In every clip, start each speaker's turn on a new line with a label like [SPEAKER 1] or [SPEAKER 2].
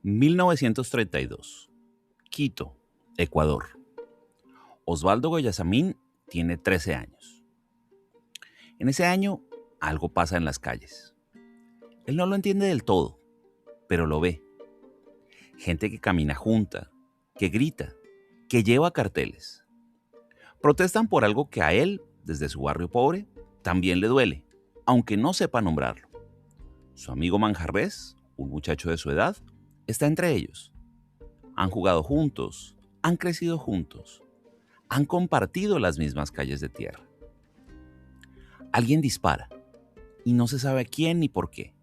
[SPEAKER 1] 1932. Quito, Ecuador. Osvaldo Guayasamín tiene 13 años. En ese año, algo pasa en las calles. Él no lo entiende del todo, pero lo ve. Gente que camina junta, que grita, que lleva carteles. Protestan por algo que a él, desde su barrio pobre, también le duele, aunque no sepa nombrarlo. Su amigo Manjarres, un muchacho de su edad, está entre ellos. Han jugado juntos, han crecido juntos, han compartido las mismas calles de tierra. Alguien dispara y no se sabe quién ni por qué.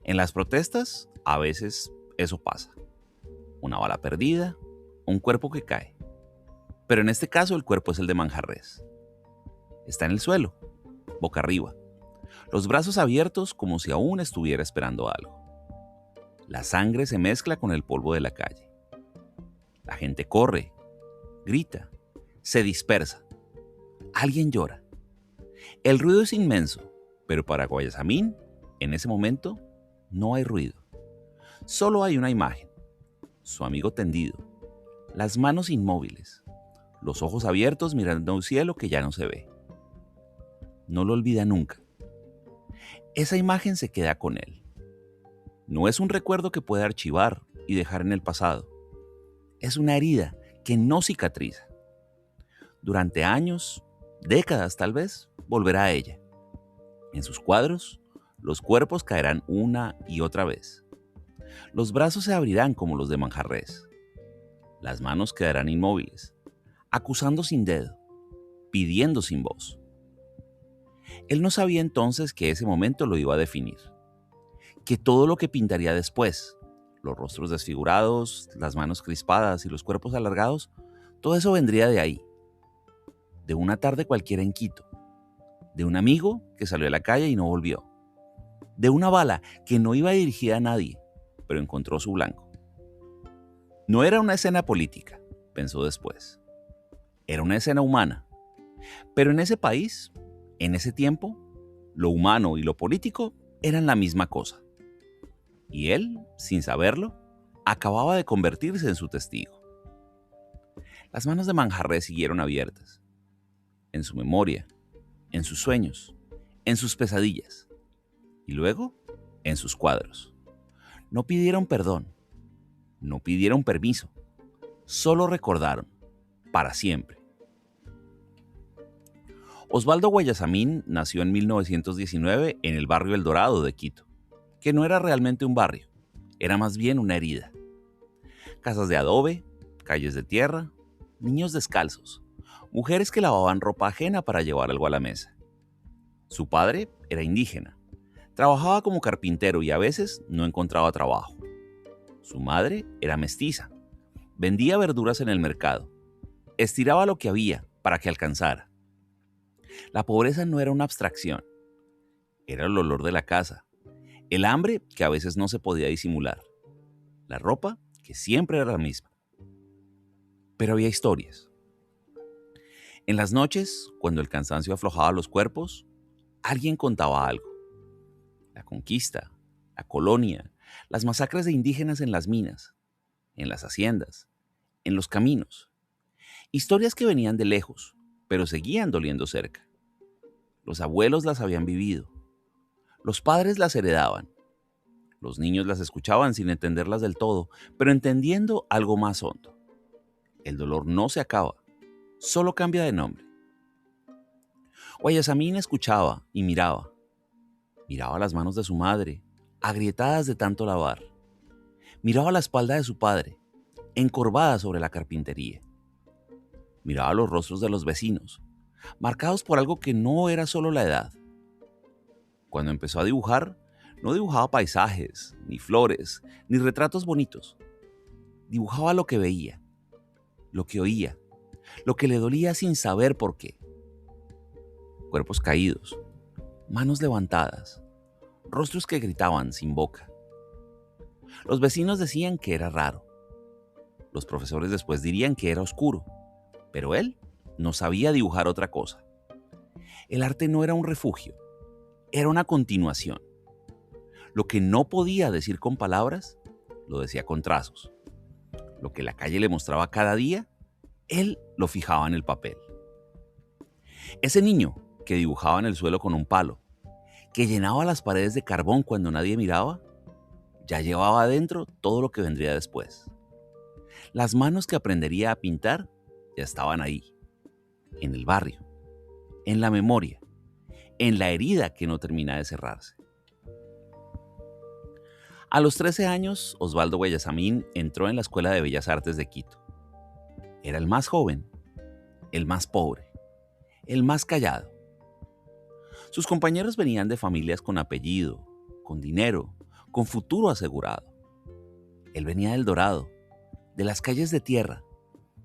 [SPEAKER 1] En las protestas, a veces eso pasa. Una bala perdida, un cuerpo que cae. Pero en este caso el cuerpo es el de Manjarres. Está en el suelo, boca arriba, los brazos abiertos como si aún estuviera esperando algo. La sangre se mezcla con el polvo de la calle. La gente corre, grita, se dispersa. Alguien llora. El ruido es inmenso, pero para Guayasamín, en ese momento, no hay ruido. Solo hay una imagen. Su amigo tendido, las manos inmóviles, los ojos abiertos mirando a un cielo que ya no se ve. No lo olvida nunca. Esa imagen se queda con él. No es un recuerdo que pueda archivar y dejar en el pasado. Es una herida que no cicatriza. Durante años, décadas tal vez, volverá a ella. En sus cuadros, los cuerpos caerán una y otra vez. Los brazos se abrirán como los de Manjarres. Las manos quedarán inmóviles, acusando sin dedo, pidiendo sin voz. Él no sabía entonces que ese momento lo iba a definir, que todo lo que pintaría después, los rostros desfigurados, las manos crispadas y los cuerpos alargados, todo eso vendría de ahí, de una tarde cualquiera en Quito, de un amigo que salió a la calle y no volvió, de una bala que no iba dirigida a nadie, pero encontró su blanco. No era una escena política, pensó después. Era una escena humana. Pero en ese país, en ese tiempo, lo humano y lo político eran la misma cosa. Y él, sin saberlo, acababa de convertirse en su testigo. Las manos de Manjarres siguieron abiertas. En su memoria, en sus sueños, en sus pesadillas. Y luego, en sus cuadros. No pidieron perdón. No pidieron permiso. Solo recordaron, para siempre. Osvaldo Guayasamín nació en 1919 en el barrio El Dorado de Quito, que no era realmente un barrio, era más bien una herida. Casas de adobe, calles de tierra, niños descalzos, mujeres que lavaban ropa ajena para llevar algo a la mesa. Su padre era indígena, trabajaba como carpintero y a veces no encontraba trabajo. Su madre era mestiza, vendía verduras en el mercado, estiraba lo que había para que alcanzara. La pobreza no era una abstracción, era el olor de la casa, el hambre que a veces no se podía disimular, la ropa que siempre era la misma. Pero había historias. En las noches, cuando el cansancio aflojaba los cuerpos, alguien contaba algo. La conquista, la colonia, las masacres de indígenas en las minas, en las haciendas, en los caminos. Historias que venían de lejos, pero seguían doliendo cerca. Los abuelos las habían vivido. Los padres las heredaban. Los niños las escuchaban sin entenderlas del todo, pero entendiendo algo más hondo. El dolor no se acaba, solo cambia de nombre. Guayasamín escuchaba y miraba. Miraba las manos de su madre, agrietadas de tanto lavar. Miraba la espalda de su padre, encorvada sobre la carpintería. Miraba los rostros de los vecinos, marcados por algo que no era solo la edad. Cuando empezó a dibujar, no dibujaba paisajes, ni flores, ni retratos bonitos. Dibujaba lo que veía, lo que oía, lo que le dolía sin saber por qué. Cuerpos caídos, manos levantadas, rostros que gritaban sin boca. Los vecinos decían que era raro. Los profesores después dirían que era oscuro, pero él no sabía dibujar otra cosa. El arte no era un refugio, era una continuación. Lo que no podía decir con palabras, lo decía con trazos. Lo que la calle le mostraba cada día, él lo fijaba en el papel. Ese niño que dibujaba en el suelo con un palo, que llenaba las paredes de carbón cuando nadie miraba, ya llevaba adentro todo lo que vendría después. Las manos que aprendería a pintar ya estaban ahí, en el barrio, en la memoria, en la herida que no termina de cerrarse. A los 13 años, Osvaldo Guayasamín entró en la Escuela de Bellas Artes de Quito. Era el más joven, el más pobre, el más callado. Sus compañeros venían de familias con apellido, con dinero, con futuro asegurado. Él venía del Dorado, de las calles de tierra,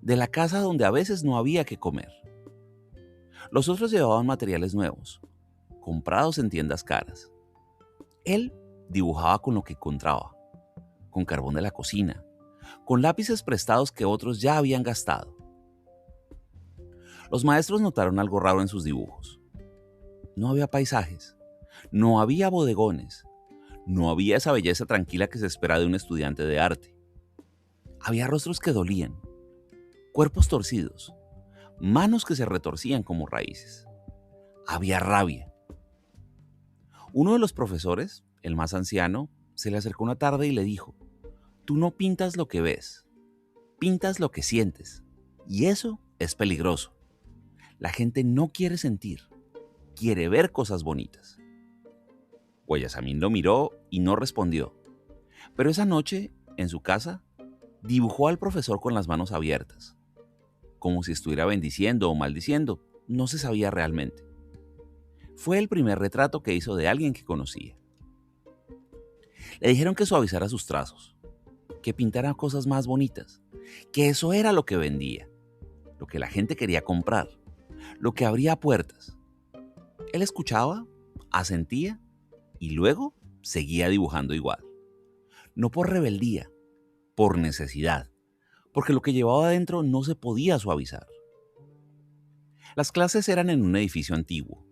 [SPEAKER 1] de la casa donde a veces no había que comer. Los otros llevaban materiales nuevos, comprados en tiendas caras. Él dibujaba con lo que encontraba, con carbón de la cocina, con lápices prestados que otros ya habían gastado. Los maestros notaron algo raro en sus dibujos. No había paisajes, no había bodegones, no había esa belleza tranquila que se espera de un estudiante de arte. Había rostros que dolían, cuerpos torcidos, manos que se retorcían como raíces. Había rabia. Uno de los profesores, el más anciano, se le acercó una tarde y le dijo: «Tú no pintas lo que ves, pintas lo que sientes, y eso es peligroso. La gente no quiere sentir, quiere ver cosas bonitas». Guayasamín lo miró y no respondió, pero esa noche, en su casa, dibujó al profesor con las manos abiertas, como si estuviera bendiciendo o maldiciendo, no se sabía realmente. Fue el primer retrato que hizo de alguien que conocía. Le dijeron que suavizara sus trazos, que pintara cosas más bonitas, que eso era lo que vendía, lo que la gente quería comprar, lo que abría puertas. Él escuchaba, asentía y luego seguía dibujando igual. No por rebeldía, por necesidad, porque lo que llevaba adentro no se podía suavizar. Las clases eran en un edificio antiguo,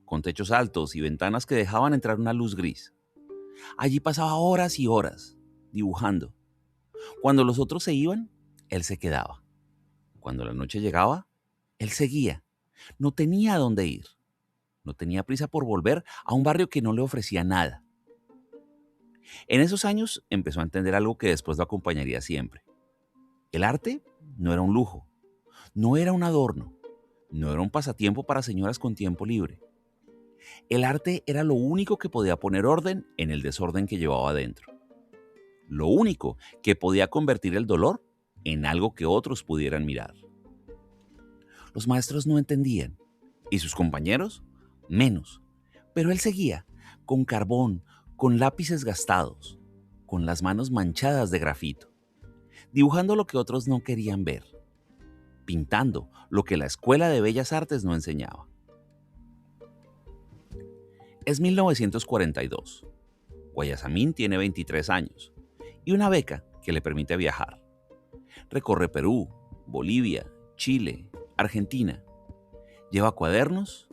[SPEAKER 1] con techos altos y ventanas que dejaban entrar una luz gris. Allí pasaba horas y horas, dibujando. Cuando los otros se iban, él se quedaba. Cuando la noche llegaba, él seguía. No tenía a dónde ir. No tenía prisa por volver a un barrio que no le ofrecía nada. En esos años empezó a entender algo que después lo acompañaría siempre. El arte no era un lujo, no era un adorno, no era un pasatiempo para señoras con tiempo libre. El arte era lo único que podía poner orden en el desorden que llevaba adentro. Lo único que podía convertir el dolor en algo que otros pudieran mirar. Los maestros no entendían, y sus compañeros menos, pero él seguía, con carbón, con lápices gastados, con las manos manchadas de grafito, dibujando lo que otros no querían ver, pintando lo que la Escuela de Bellas Artes no enseñaba. Es 1942. Guayasamín tiene 23 años y una beca que le permite viajar. Recorre Perú, Bolivia, Chile, Argentina. Lleva cuadernos,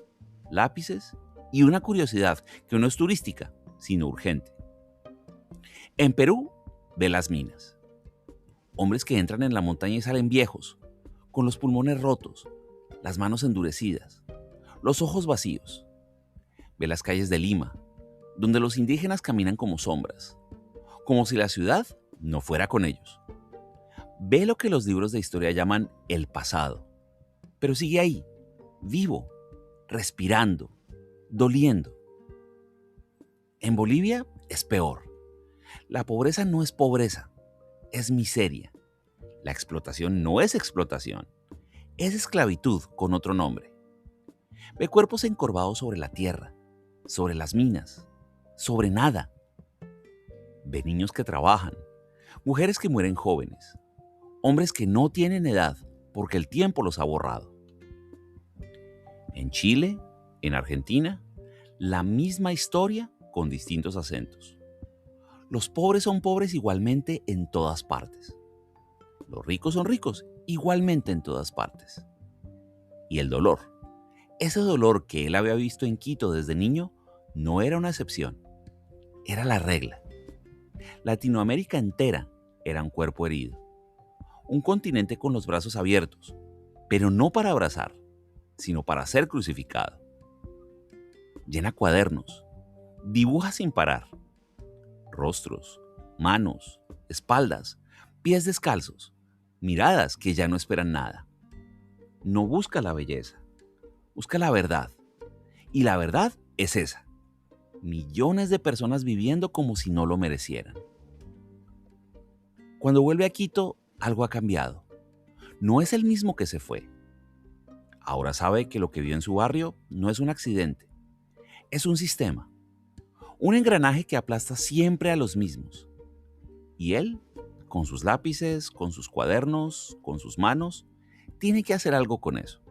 [SPEAKER 1] lápices y una curiosidad que no es turística, sino urgente. En Perú ve las minas. Hombres que entran en la montaña y salen viejos, con los pulmones rotos, las manos endurecidas, los ojos vacíos. Ve las calles de Lima, donde los indígenas caminan como sombras, como si la ciudad no fuera con ellos. Ve lo que los libros de historia llaman el pasado, pero sigue ahí, vivo, respirando, doliendo. En Bolivia es peor. La pobreza no es pobreza, es miseria. La explotación no es explotación, es esclavitud con otro nombre. Ve cuerpos encorvados sobre la tierra, sobre las minas, sobre nada. Ve niños que trabajan, mujeres que mueren jóvenes, hombres que no tienen edad porque el tiempo los ha borrado. En Chile, en Argentina, la misma historia con distintos acentos. Los pobres son pobres igualmente en todas partes. Los ricos son ricos igualmente en todas partes. Y el dolor, ese dolor que él había visto en Quito desde niño, no era una excepción, era la regla. Latinoamérica entera era un cuerpo herido, un continente con los brazos abiertos, pero no para abrazar, sino para ser crucificado. Llena cuadernos, dibuja sin parar, rostros, manos, espaldas, pies descalzos, miradas que ya no esperan nada. No busca la belleza, busca la verdad. Y la verdad es esa: millones de personas viviendo como si no lo merecieran. Cuando vuelve a Quito, algo ha cambiado. No es el mismo que se fue. Ahora sabe que lo que vio en su barrio no es un accidente, es un sistema, un engranaje que aplasta siempre a los mismos. Y él, con sus lápices, con sus cuadernos, con sus manos, tiene que hacer algo con eso.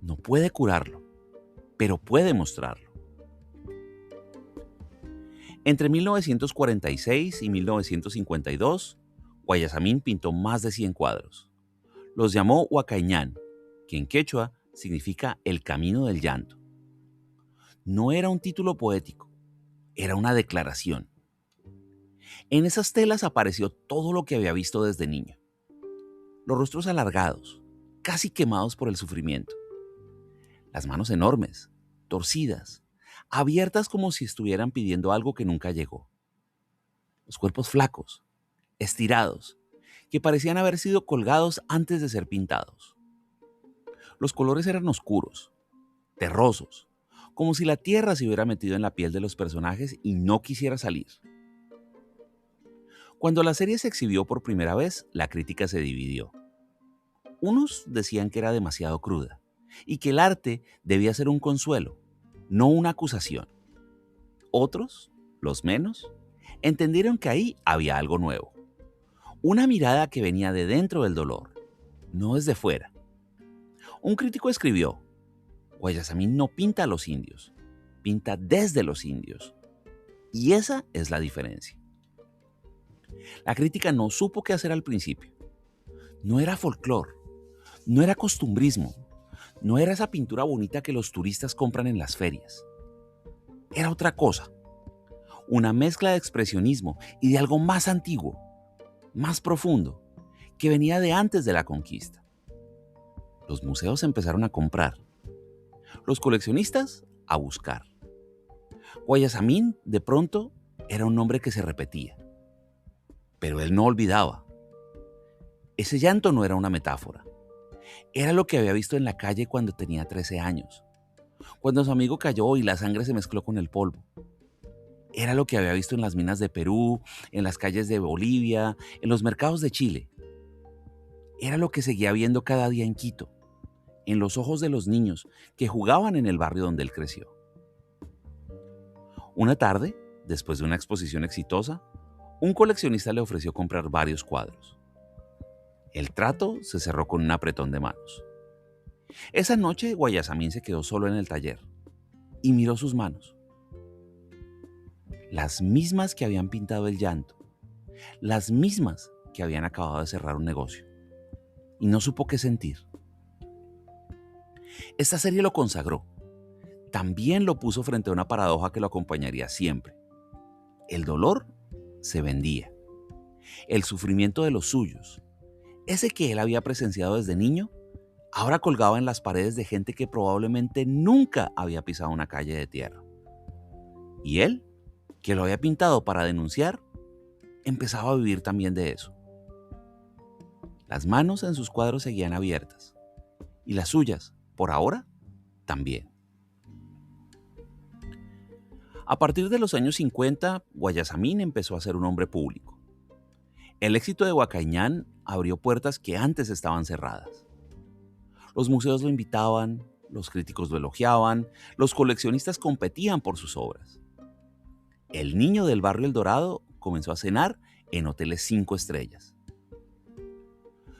[SPEAKER 1] No puede curarlo, pero puede mostrarlo. Entre 1946 y 1952, Guayasamín pintó más de 100 cuadros. Los llamó Huacaiñán, que en quechua significa el camino del llanto. No era un título poético, era una declaración. En esas telas apareció todo lo que había visto desde niño. Los rostros alargados, casi quemados por el sufrimiento. Las manos enormes, torcidas, abiertas como si estuvieran pidiendo algo que nunca llegó. Los cuerpos flacos, estirados, que parecían haber sido colgados antes de ser pintados. Los colores eran oscuros, terrosos, como si la tierra se hubiera metido en la piel de los personajes y no quisiera salir. Cuando la serie se exhibió por primera vez, la crítica se dividió. Unos decían que era demasiado cruda y que el arte debía ser un consuelo, no una acusación. Otros, los menos, entendieron que ahí había algo nuevo. Una mirada que venía de dentro del dolor, no desde fuera. Un crítico escribió: Guayasamín no pinta a los indios, pinta desde los indios. Y esa es la diferencia. La crítica no supo qué hacer al principio. No era folclore, no era costumbrismo, no era esa pintura bonita que los turistas compran en las ferias. Era otra cosa, una mezcla de expresionismo y de algo más antiguo, más profundo, que venía de antes de la conquista. Los museos empezaron a comprar, los coleccionistas a buscar. Guayasamín, de pronto, era un nombre que se repetía. Pero él no olvidaba. Ese llanto no era una metáfora. Era lo que había visto en la calle cuando tenía 13 años, cuando su amigo cayó y la sangre se mezcló con el polvo. Era lo que había visto en las minas de Perú, en las calles de Bolivia, en los mercados de Chile. Era lo que seguía viendo cada día en Quito, en los ojos de los niños que jugaban en el barrio donde él creció. Una tarde, después de una exposición exitosa, un coleccionista le ofreció comprar varios cuadros. El trato se cerró con un apretón de manos. Esa noche, Guayasamín se quedó solo en el taller y miró sus manos. Las mismas que habían pintado el llanto, las mismas que habían acabado de cerrar un negocio. Y no supo qué sentir. Esta serie lo consagró. También lo puso frente a una paradoja que lo acompañaría siempre. El dolor se vendía. El sufrimiento de los suyos, ese que él había presenciado desde niño, ahora colgaba en las paredes de gente que probablemente nunca había pisado una calle de tierra. Y él, que lo había pintado para denunciar, empezaba a vivir también de eso. Las manos en sus cuadros seguían abiertas, y las suyas, por ahora, también. A partir de los años 50, Guayasamín empezó a ser un hombre público. El éxito de Huacaiñán abrió puertas que antes estaban cerradas. Los museos lo invitaban, los críticos lo elogiaban, los coleccionistas competían por sus obras. El niño del barrio El Dorado comenzó a cenar en hoteles 5 estrellas.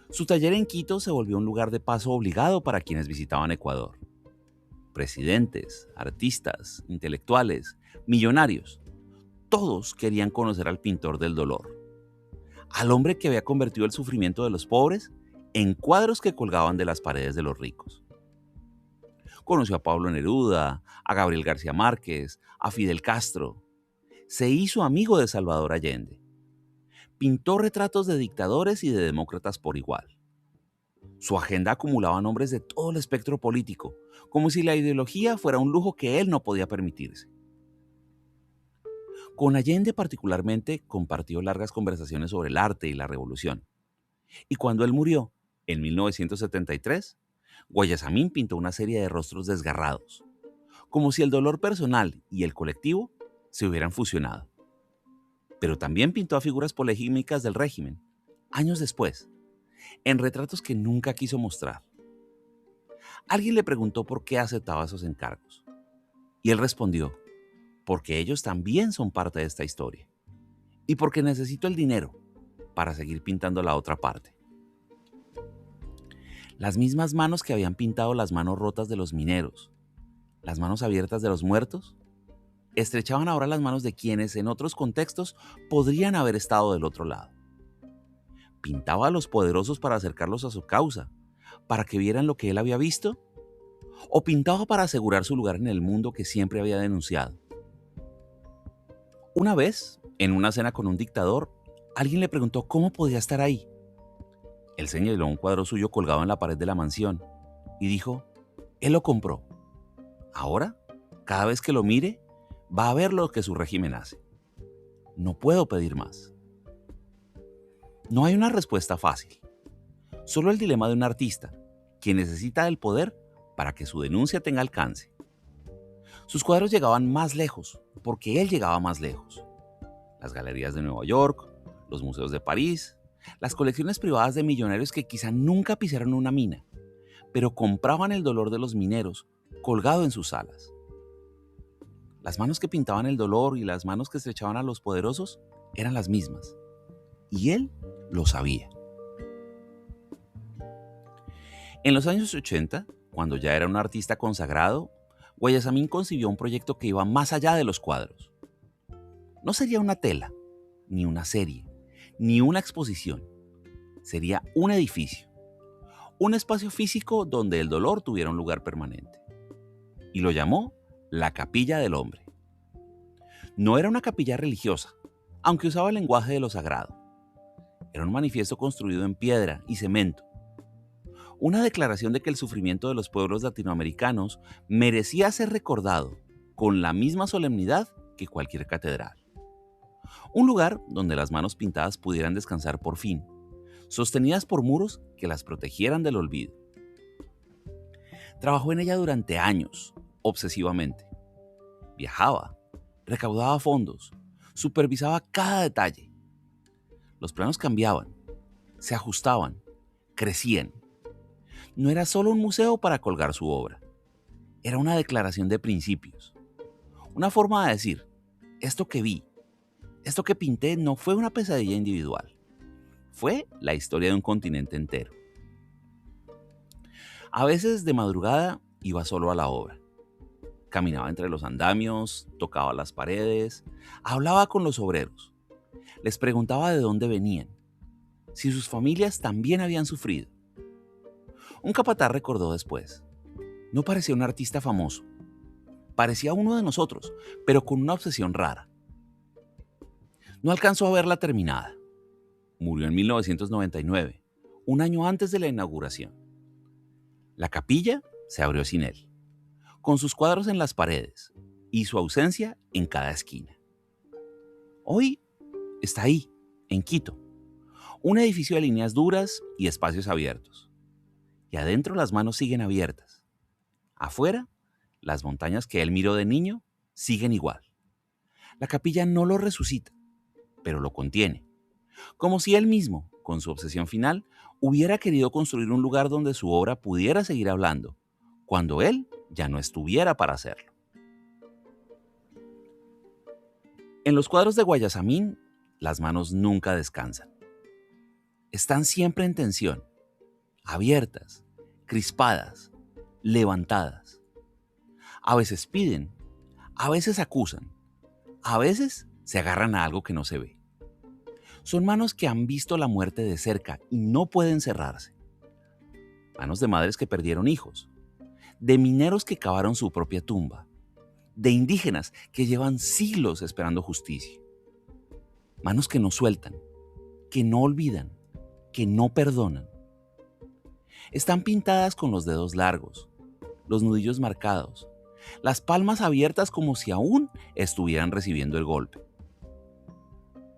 [SPEAKER 1] Su taller en Quito se volvió un lugar de paso obligado para quienes visitaban Ecuador. Presidentes, artistas, intelectuales, millonarios, todos querían conocer al pintor del dolor, al hombre que había convertido el sufrimiento de los pobres en cuadros que colgaban de las paredes de los ricos. Conoció a Pablo Neruda, a Gabriel García Márquez, a Fidel Castro. Se hizo amigo de Salvador Allende. Pintó retratos de dictadores y de demócratas por igual. Su agenda acumulaba nombres de todo el espectro político, como si la ideología fuera un lujo que él no podía permitirse. Con Allende particularmente compartió largas conversaciones sobre el arte y la revolución. Y cuando él murió, en 1973, Guayasamín pintó una serie de rostros desgarrados, como si el dolor personal y el colectivo se hubieran fusionado. Pero también pintó a figuras polémicas del régimen, años después, en retratos que nunca quiso mostrar. Alguien le preguntó por qué aceptaba esos encargos. Y él respondió, porque ellos también son parte de esta historia. Y porque necesito el dinero para seguir pintando la otra parte. Las mismas manos que habían pintado las manos rotas de los mineros, las manos abiertas de los muertos, estrechaban ahora las manos de quienes en otros contextos podrían haber estado del otro lado. Pintaba a los poderosos para acercarlos a su causa, para que vieran lo que él había visto, o pintaba para asegurar su lugar en el mundo que siempre había denunciado. Una vez, en una cena con un dictador, alguien le preguntó cómo podía estar ahí. Él señaló un cuadro suyo colgado en la pared de la mansión y dijo, él lo compró. Ahora, cada vez que lo mire, va a ver lo que su régimen hace. No puedo pedir más. No hay una respuesta fácil. Solo el dilema de un artista, que necesita del poder para que su denuncia tenga alcance. Sus cuadros llegaban más lejos, porque él llegaba más lejos. Las galerías de Nueva York, los museos de París, las colecciones privadas de millonarios que quizá nunca pisaron una mina, pero compraban el dolor de los mineros colgado en sus salas. Las manos que pintaban el dolor y las manos que estrechaban a los poderosos eran las mismas. Y él lo sabía. En los años 80, cuando ya era un artista consagrado, Guayasamín concibió un proyecto que iba más allá de los cuadros. No sería una tela, ni una serie, ni una exposición. Sería un edificio, un espacio físico donde el dolor tuviera un lugar permanente. Y lo llamó la Capilla del Hombre. No era una capilla religiosa, aunque usaba el lenguaje de lo sagrado. Era un manifiesto construido en piedra y cemento. Una declaración de que el sufrimiento de los pueblos latinoamericanos merecía ser recordado con la misma solemnidad que cualquier catedral. Un lugar donde las manos pintadas pudieran descansar por fin, sostenidas por muros que las protegieran del olvido. Trabajó en ella durante años, obsesivamente. Viajaba, recaudaba fondos, supervisaba cada detalle. Los planos cambiaban, se ajustaban, crecían. No era solo un museo para colgar su obra, era una declaración de principios. Una forma de decir, esto que vi, esto que pinté no fue una pesadilla individual, fue la historia de un continente entero. A veces de madrugada iba solo a la obra. Caminaba entre los andamios, tocaba las paredes, hablaba con los obreros. Les preguntaba de dónde venían, si sus familias también habían sufrido. Un capataz recordó después. No parecía un artista famoso. Parecía uno de nosotros, pero con una obsesión rara. No alcanzó a verla terminada. Murió en 1999, un año antes de la inauguración. La capilla se abrió sin él, con sus cuadros en las paredes y su ausencia en cada esquina. Hoy está ahí, en Quito, un edificio de líneas duras y espacios abiertos. Y adentro las manos siguen abiertas. Afuera, las montañas que él miró de niño siguen igual. La capilla no lo resucita, pero lo contiene. Como si él mismo, con su obsesión final, hubiera querido construir un lugar donde su obra pudiera seguir hablando, cuando él ya no estuviera para hacerlo. En los cuadros de Guayasamín, las manos nunca descansan. Están siempre en tensión, abiertas, crispadas, levantadas. A veces piden, a veces acusan, a veces se agarran a algo que no se ve. Son manos que han visto la muerte de cerca y no pueden cerrarse. Manos de madres que perdieron hijos, de mineros que cavaron su propia tumba, de indígenas que llevan siglos esperando justicia. Manos que no sueltan, que no olvidan, que no perdonan. Están pintadas con los dedos largos, los nudillos marcados, las palmas abiertas como si aún estuvieran recibiendo el golpe.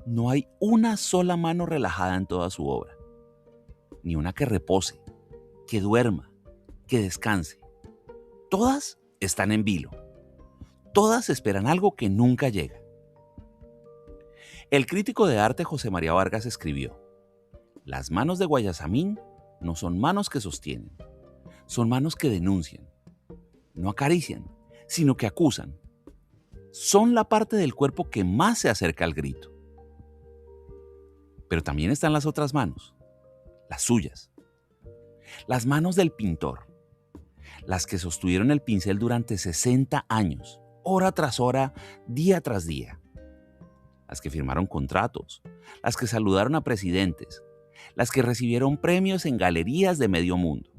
[SPEAKER 1] No hay una sola mano relajada en toda su obra, ni una que repose, que duerma, que descanse. Todas están en vilo. Todas esperan algo que nunca llega. El crítico de arte José María Vargas escribió: las manos de Guayasamín no son manos que sostienen, son manos que denuncian. No acarician, sino que acusan. Son la parte del cuerpo que más se acerca al grito. Pero también están las otras manos, las suyas. Las manos del pintor, las que sostuvieron el pincel durante 60 años, hora tras hora, día tras día. Las que firmaron contratos, las que saludaron a presidentes, las que recibieron premios en galerías de medio mundo,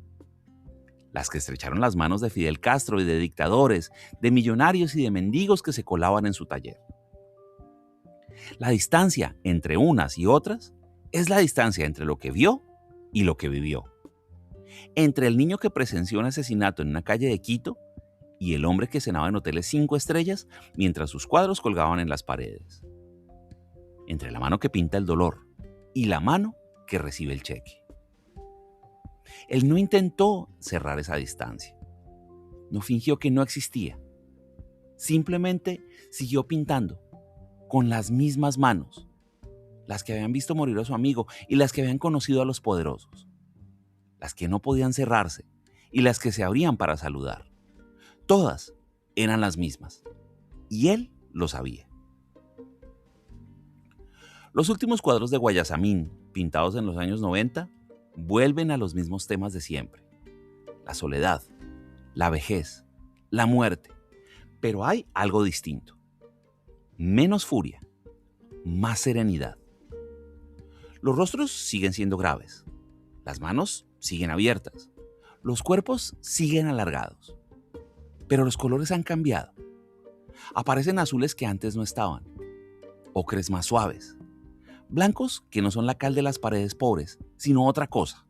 [SPEAKER 1] las que estrecharon las manos de Fidel Castro y de dictadores, de millonarios y de mendigos que se colaban en su taller. La distancia entre unas y otras es la distancia entre lo que vio y lo que vivió. Entre el niño que presenció un asesinato en una calle de Quito y el hombre que cenaba en hoteles 5 estrellas mientras sus cuadros colgaban en las paredes. Entre la mano que pinta el dolor y la mano que recibe el cheque. Él no intentó cerrar esa distancia. No fingió que no existía. Simplemente siguió pintando con las mismas manos, las que habían visto morir a su amigo y las que habían conocido a los poderosos, las que no podían cerrarse y las que se abrían para saludar. Todas eran las mismas y él lo sabía. Los últimos cuadros de Guayasamín, pintados en los años 90, vuelven a los mismos temas de siempre: la soledad, la vejez, la muerte. Pero hay algo distinto: menos furia, más serenidad. Los rostros siguen siendo graves, las manos siguen abiertas, los cuerpos siguen alargados, pero los colores han cambiado. Aparecen azules que antes no estaban, ocres más suaves, blancos que no son la cal de las paredes pobres, sino otra cosa.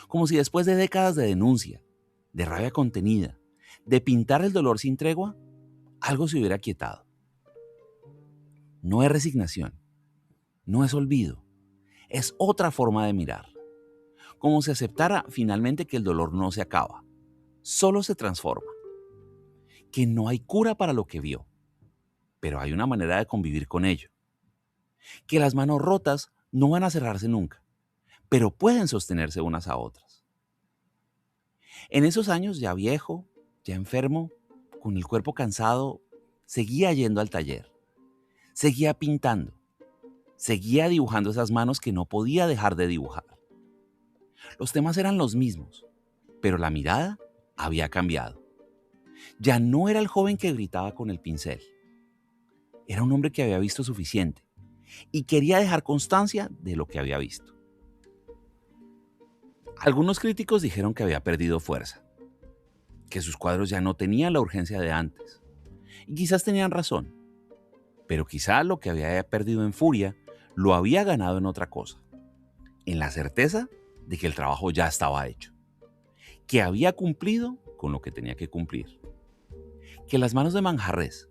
[SPEAKER 1] Como si después de décadas de denuncia, de rabia contenida, de pintar el dolor sin tregua, algo se hubiera quietado. No es resignación, no es olvido, es otra forma de mirar. Como si aceptara finalmente que el dolor no se acaba, solo se transforma. Que no hay cura para lo que vio, pero hay una manera de convivir con ello. Que las manos rotas no van a cerrarse nunca, pero pueden sostenerse unas a otras. En esos años, ya viejo, ya enfermo, con el cuerpo cansado, seguía yendo al taller, seguía pintando, seguía dibujando esas manos que no podía dejar de dibujar. Los temas eran los mismos, pero la mirada había cambiado. Ya no era el joven que gritaba con el pincel. Era un hombre que había visto suficiente y quería dejar constancia de lo que había visto. Algunos críticos dijeron que había perdido fuerza, que sus cuadros ya no tenían la urgencia de antes. Y quizás tenían razón, pero quizá lo que había perdido en furia lo había ganado en otra cosa, en la certeza de que el trabajo ya estaba hecho, que había cumplido con lo que tenía que cumplir, que las manos de Manjarrés,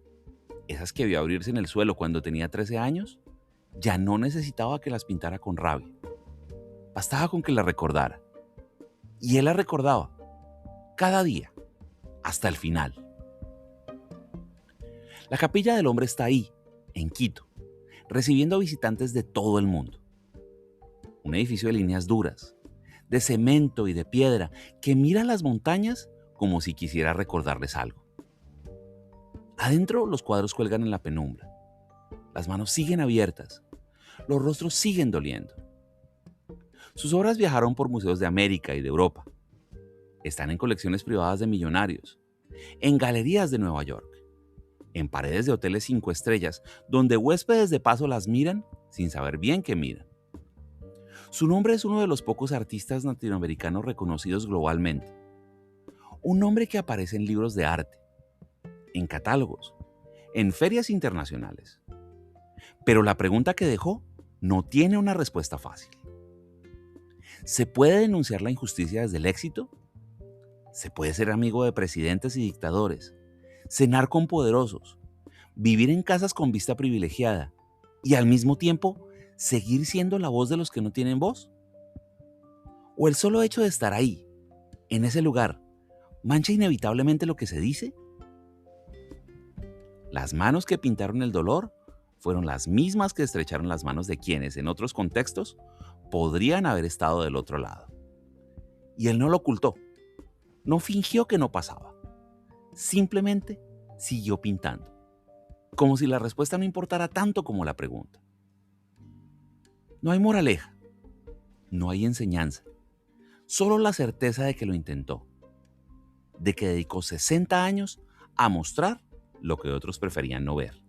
[SPEAKER 1] esas que vio abrirse en el suelo cuando tenía 13 años, ya no necesitaba que las pintara con rabia. Bastaba con que las recordara. Y él las recordaba, cada día, hasta el final. La Capilla del Hombre está ahí, en Quito, recibiendo visitantes de todo el mundo. Un edificio de líneas duras, de cemento y de piedra, que mira las montañas como si quisiera recordarles algo. Adentro los cuadros cuelgan en la penumbra. Las manos siguen abiertas. Los rostros siguen doliendo. Sus obras viajaron por museos de América y de Europa. Están en colecciones privadas de millonarios, en galerías de Nueva York, en paredes de hoteles 5 estrellas, donde huéspedes de paso las miran sin saber bien qué miran. Su nombre es uno de los pocos artistas latinoamericanos reconocidos globalmente. Un nombre que aparece en libros de arte, en catálogos, en ferias internacionales. Pero la pregunta que dejó no tiene una respuesta fácil. ¿Se puede denunciar la injusticia desde el éxito? ¿Se puede ser amigo de presidentes y dictadores, cenar con poderosos, vivir en casas con vista privilegiada y al mismo tiempo seguir siendo la voz de los que no tienen voz? ¿O el solo hecho de estar ahí, en ese lugar, mancha inevitablemente lo que se dice? Las manos que pintaron el dolor fueron las mismas que estrecharon las manos de quienes, en otros contextos, podrían haber estado del otro lado. Y él no lo ocultó, no fingió que no pasaba, simplemente siguió pintando, como si la respuesta no importara tanto como la pregunta. No hay moraleja, no hay enseñanza, solo la certeza de que lo intentó, de que dedicó 60 años a mostrar lo que otros preferían no ver,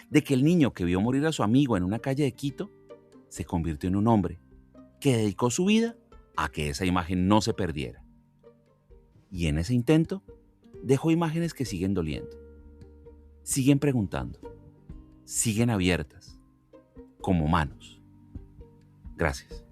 [SPEAKER 1] de que el niño que vio morir a su amigo en una calle de Quito se convirtió en un hombre que dedicó su vida a que esa imagen no se perdiera. Y en ese intento dejó imágenes que siguen doliendo, siguen preguntando, siguen abiertas, como manos. Gracias.